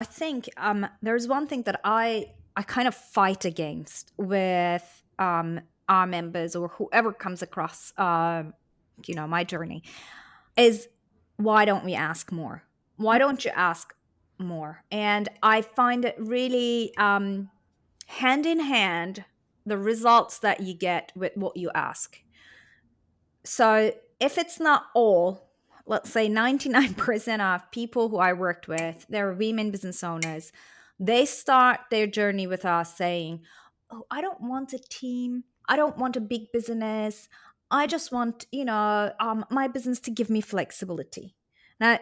I think there's one thing that I kind of fight against with our members or whoever comes across my journey is, why don't we ask more? Why don't you ask more? And I find it really hand in hand the results that you get with what you ask. So if it's not all, let's say 99% of people who I worked with, they're women business owners, they start their journey with us saying, "Oh, I don't want a team. I don't want a big business. I just want, my business to give me flexibility." Now,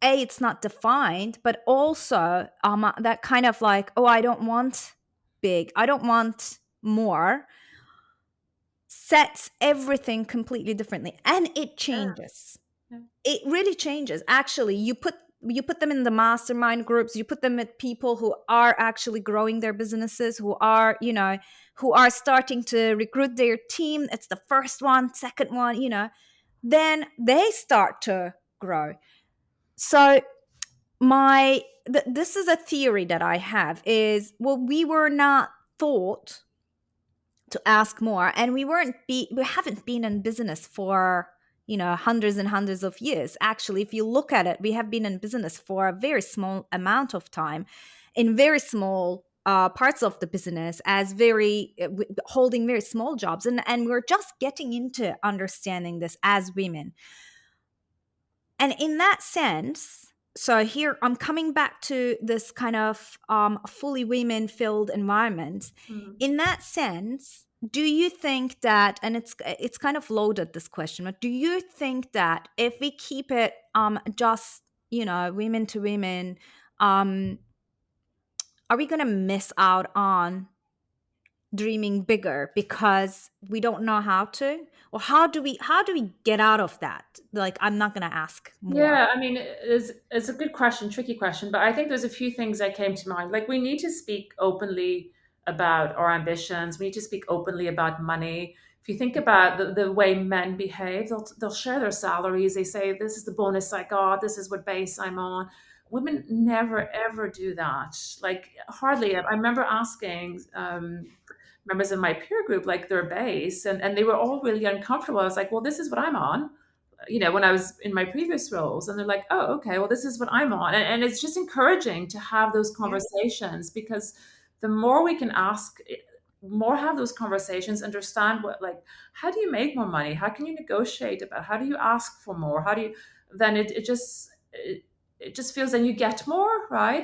A, it's not defined, but also that kind of like, "Oh, I don't want big. I don't want more," sets everything completely differently, and it changes. Yeah. It really changes. Actually, you put them in the mastermind groups, you put them with people who are actually growing their businesses, who are starting to recruit their team. It's the first one, second one, then they start to grow. So this is a theory that I have, is, well, we were not taught to ask more, and we haven't been in business for hundreds and hundreds of years. Actually, if you look at it, we have been in business for a very small amount of time, in very small parts of the business, as holding very small jobs, and we're just getting into understanding this as women. And in that sense, so here I'm coming back to this kind of fully women filled environment. Mhm. In that sense, do you think that, and it's kind of loaded, this question, but do you think that if we keep it just women to women, um are we going to miss out on dreaming bigger because we don't know how to? Or how do we get out of that, like, I'm not going to ask more? Yeah, I mean, it's a good question, tricky question, but I think there's a few things that came to mind. Like, we need to speak openly about our ambitions. We need to speak openly about money. If you think about the way men behave, they'll share their salaries. They say, "This is the bonus I got. This is what base I'm on." Women never ever do that. Like, hardly. I remember asking members of my peer group like their base, and they were all really uncomfortable. I was like, "Well, this is what I'm on." When I was in my previous roles, and they're like, "Oh, okay, well, this is what I'm on." And it's just encouraging to have those Yeah. conversations, because the more we can ask, more have those conversations, understand what, like, how do you make more money? How can you negotiate about, how do you ask for more? How do you, then it just feels, then you get more, right?